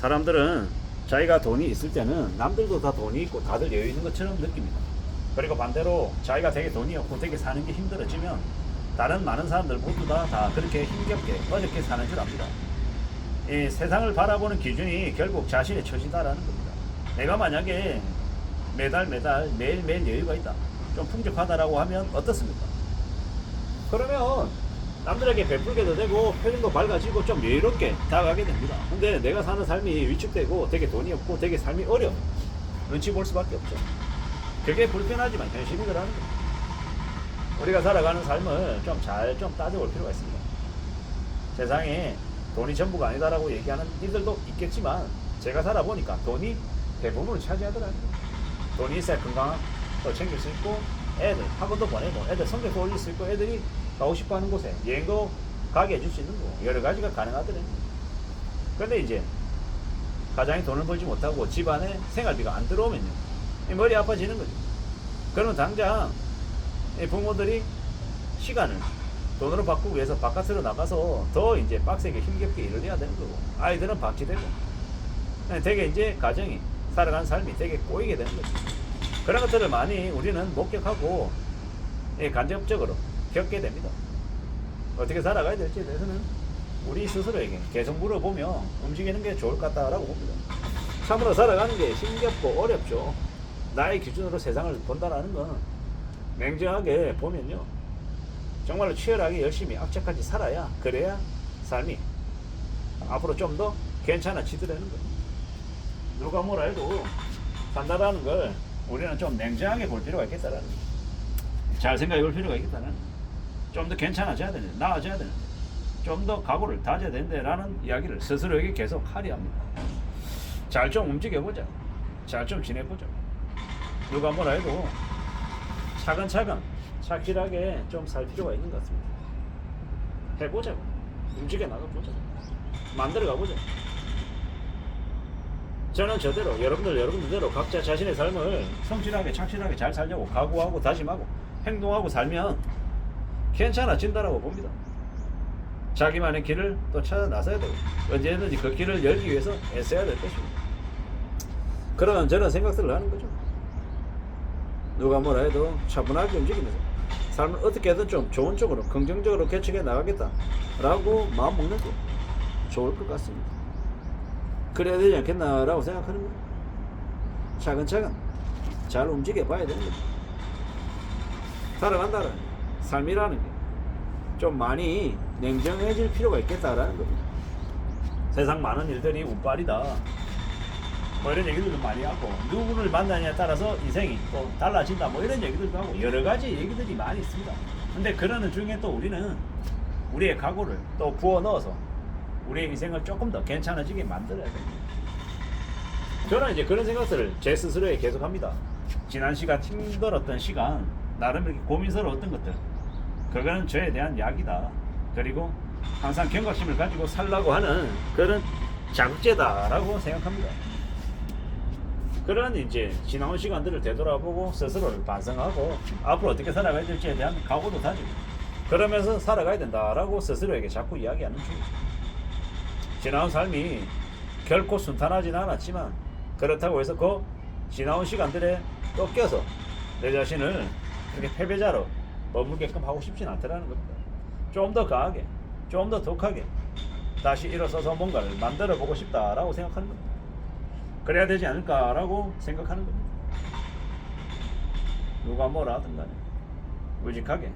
사람들은 자기가 돈이 있을 때는 남들도 다 돈이 있고 다들 여유 있는 것처럼 느낍니다. 그리고 반대로 자기가 되게 돈이 없고 되게 사는 게 힘들어지면 다른 많은 사람들 모두 다 그렇게 힘겹게 어렵게 사는 줄 압니다. 이 세상을 바라보는 기준이 결국 자신의 처지다라는 겁니다. 내가 만약에 매달 매일매일 여유가 있다, 좀 풍족하다라고 하면 어떻습니까? 그러면 남들에게 베풀게도 되고 표정도 밝아지고 좀 여유롭게 다가가게 됩니다. 근데 내가 사는 삶이 위축되고 되게 돈이 없고 되게 삶이 어려워, 눈치 볼 수밖에 없죠. 그게 불편하지만 현실이더라는 겁니다. 우리가 살아가는 삶을 좀 잘 따져볼 필요가 있습니다. 세상에 돈이 전부가 아니다라고 얘기하는 이들도 있겠지만 제가 살아보니까 돈이 대부분을 차지하더라고요. 돈이 있어야 건강도 챙길 수 있고 애들 학원도 보내고 애들 성적도 올릴 수 있고 애들이 가고 싶어하는 곳에 여행도 가게 해줄 수 있는 거 여러 가지가 가능하더래요. 그런데 이제 가장이 돈을 벌지 못하고 집안에 생활비가 안 들어오면요, 머리 아파지는 거죠. 그러면 당장 부모들이 시간을 돈으로 바꾸기 위해서 바깥으로 나가서 더 이제 빡세게 힘겹게 일을 해야 되는 거고, 아이들은 박치되고 되게 이제 가정이 살아가는 삶이 되게 꼬이게 되는 거죠. 그런 것들을 많이 우리는 목격하고 간접적으로 겪게 됩니다. 어떻게 살아가야 될지에 대해서는 우리 스스로에게 계속 물어보며 움직이는 게 좋을 것 같다라고 봅니다. 참으로 살아가는 게 힘겹고 어렵죠. 나의 기준으로 세상을 본다라는 건 냉정하게 보면요, 정말로 치열하게 열심히 악착같이 살아야, 그래야 삶이 앞으로 좀 더 괜찮아지더라는 거예요. 누가 뭐라 해도 산다라는 걸 우리는 좀 냉정하게 볼 필요가 있겠다라는 거예요. 잘 생각해 볼 필요가 있겠다는, 좀 더 괜찮아져야 되는데, 나아져야 되는데, 좀 더 각오를 다져야 되는데 라는 이야기를 스스로에게 계속 하려 합니다. 잘 좀 움직여보자, 잘 좀 지내보자. 누가 뭐라 해도 차근차근 착실하게 좀 살 필요가 있는 것 같습니다. 해보자고, 움직여 나가보자, 만들어 가보자. 저는 저대로, 여러분들대로 각자 자신의 삶을 성실하게 착실하게 잘 살려고 각오하고 다짐하고 행동하고 살면 괜찮아진다라고 봅니다. 자기만의 길을 또 찾아 나서야 되고 언제든지 그 길을 열기 위해서 애써야 될 것입니다. 그런 저런 생각들을 하는 거죠. 누가 뭐라 해도 차분하게 움직이면서 삶을 어떻게든 좀 좋은 쪽으로 긍정적으로 개척해 나가겠다 라고 마음 먹는 게 좋을 것 같습니다. 그래야 되지 않겠나 라고 생각하는 거예요. 차근차근 잘 움직여 봐야 되는 거죠. 살아간다는 삶이라는 게 좀 많이 냉정해질 필요가 있겠다라는 겁니다. 세상 많은 일들이 운빨이다, 뭐 이런 얘기들도 많이 하고, 누구를 만나냐에 따라서 인생이 또 달라진다, 뭐 이런 얘기들도 하고 여러 가지 얘기들이 많이 있습니다. 근데 그러는 중에 또 우리는 우리의 각오를 또 부어 넣어서 우리의 인생을 조금 더 괜찮아지게 만들어야 됩니다. 저는 이제 그런 생각들을 제 스스로에 계속합니다. 지난 시간 힘들었던 시간, 나름 이렇게 고민스러웠던 것들, 그거는 저에 대한 약이다. 그리고 항상 경각심을 가지고 살라고 하는 그런 자극제다라고 생각합니다. 그런 이제 지나온 시간들을 되돌아보고 스스로를 반성하고 앞으로 어떻게 살아가야 될지에 대한 각오도 다지고 그러면서 살아가야 된다라고 스스로에게 자꾸 이야기하는 중이죠. 지나온 삶이 결코 순탄하진 않았지만 그렇다고 해서 그 지나온 시간들에 또 껴서 내 자신을 이렇게 패배자로 머물게끔 하고 싶진 않더라는 겁니다. 좀 더 강하게, 좀 더 독하게 다시 일어서서 뭔가를 만들어 보고 싶다라고 생각하는 겁니다. 그래야 되지 않을까라고 생각하는 겁니다. 누가 뭐라 하든 간에 우직하게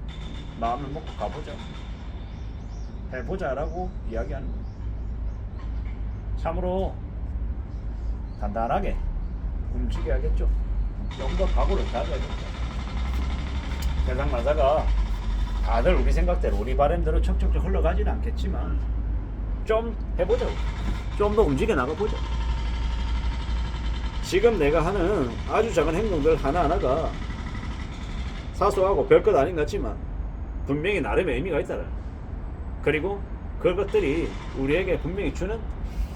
마음을 먹고 가보자, 해보자라고 이야기하는 겁니다. 참으로 단단하게 움직여야겠죠. 좀 더 각오를 다져야겠죠. 세상 만사가 다들 우리 생각대로 우리 바람대로 척척척 흘러가지는 않겠지만 좀 해보자고, 좀 더 움직여 나가보자. 지금 내가 하는 아주 작은 행동들 하나하나가 사소하고 별것 아닌 것 같지만 분명히 나름의 의미가 있다. 그리고 그것들이 우리에게 분명히 주는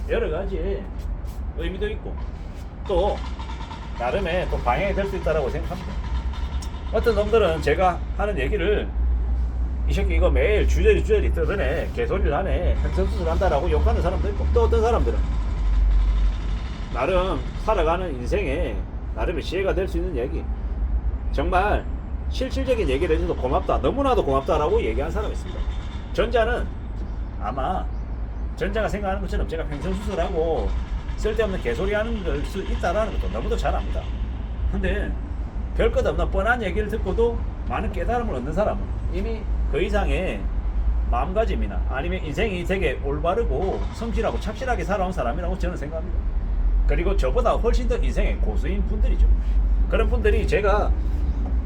여러 가지의 의미도 있고 또 나름의 또 방향이 될 수 있다고 생각합니다. 어떤 놈들은 제가 하는 얘기를 이 새끼 이거 매일 주저리 떠드네, 개소리를 하네, 횡설수설 한다라고 욕하는 사람도 있고, 또 어떤 사람들은 나름 살아가는 인생에 나름의 지혜가 될 수 있는 얘기, 정말 실질적인 얘기를 해줘도 고맙다, 너무나도 고맙다라고 얘기한 사람이 있습니다. 전자는 아마 전자가 생각하는 것처럼 제가 횡설수설하고 쓸데없는 개소리 하는 걸 수 있다라는 것도 너무도 잘 압니다. 근데 별것 없는 뻔한 얘기를 듣고도 많은 깨달음을 얻는 사람은 이미 그 이상의 마음가짐이나 아니면 인생이 되게 올바르고 성실하고 착실하게 살아온 사람이라고 저는 생각합니다. 그리고 저보다 훨씬 더 인생의 고수인 분들이죠. 그런 분들이 제가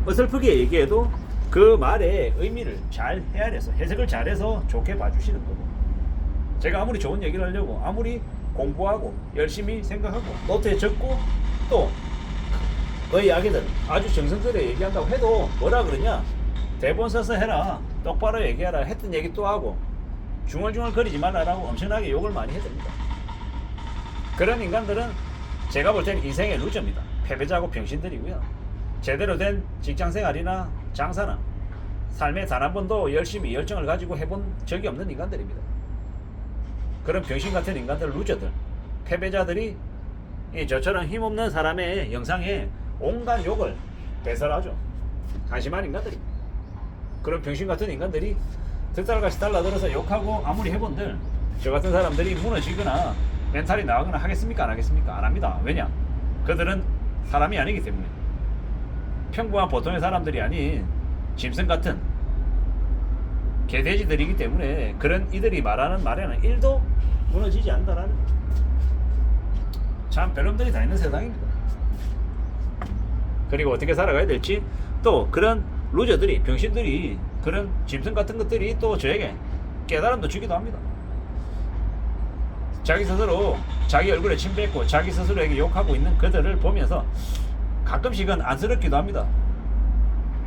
어설프게 얘기해도 그 말의 의미를 잘 헤아려서 해석을 잘해서 좋게 봐주시는 거고, 제가 아무리 좋은 얘기를 하려고 아무리 공부하고 열심히 생각하고 노트에 적고 또 그 이야기들 아주 정성스레 얘기한다고 해도 뭐라 그러냐, 대본 써서 해라, 똑바로 얘기하라, 했던 얘기 또 하고 중얼중얼 거리지 말라라고 엄청나게 욕을 많이 해드립니다. 그런 인간들은 제가 볼 때는 인생의 루저입니다. 패배자고 병신들이고요. 제대로 된 직장생활이나 장사나 삶에 단 한 번도 열심히 열정을 가지고 해본 적이 없는 인간들입니다. 그런 병신 같은 인간들, 루저들, 패배자들이 저처럼 힘없는 사람의 영상에 온갖 욕을 배설하죠. 한심한 인간들입니다. 그런 병신 같은 인간들이 득달같이 달라들어서 욕하고 아무리 해본들 저 같은 사람들이 무너지거나 멘탈이 나가거나 하겠습니까? 안 하겠습니까? 안 합니다. 왜냐? 그들은 사람이 아니기 때문에, 평범한 보통의 사람들이 아닌 짐승 같은 개돼지들이기 때문에 그런 이들이 말하는 말에는 1도 무너지지 않는다라는, 참 별놈들이 다 있는 세상입니다. 그리고 어떻게 살아가야 될지, 또 그런 루저들이, 병신들이, 그런 짐승 같은 것들이 또 저에게 깨달음도 주기도 합니다. 자기 스스로 자기 얼굴에 침 뱉고 자기 스스로에게 욕하고 있는 그들을 보면서 가끔씩은 안쓰럽기도 합니다.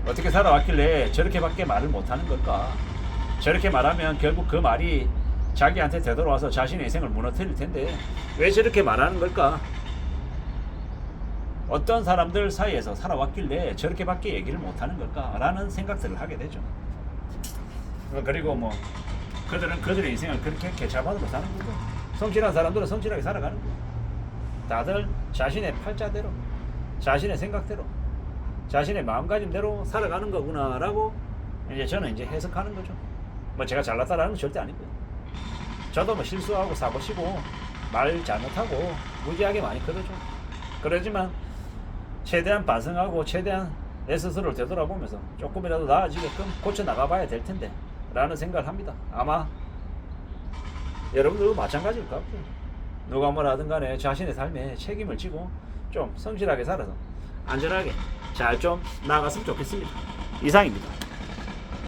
어떻게 살아왔길래 저렇게밖에 말을 못하는 걸까? 저렇게 말하면 결국 그 말이 자기한테 되돌아와서 자신의 인생을 무너뜨릴 텐데 왜 저렇게 말하는 걸까? 어떤 사람들 사이에서 살아왔길래 저렇게밖에 얘기를 못하는 걸까? 라는 생각들을 하게 되죠. 그리고 뭐 그들은 그들의 인생을 그렇게 개차반으로 사는 거고, 성실한 사람들은 성실하게 살아가는 거고, 다들 자신의 팔자대로, 자신의 생각대로, 자신의 마음가짐대로 살아가는 거구나 라고 이제 저는 이제 해석하는 거죠. 뭐 제가 잘났다라는 건 절대 아니고요. 저도 뭐 실수하고 사고치고 말 잘못하고 무지하게 많이 그러죠. 그러지만 최대한 반성하고 최대한 내 스스로를 되돌아보면서 조금이라도 나아지게끔 고쳐 나가봐야 될 텐데 라는 생각을 합니다. 아마 여러분들도 마찬가지일 것 같고요. 누가 뭐라 하든 간에 자신의 삶에 책임을 지고 좀 성실하게 살아서 안전하게 잘 좀 나아갔으면 좋겠습니다. 이상입니다.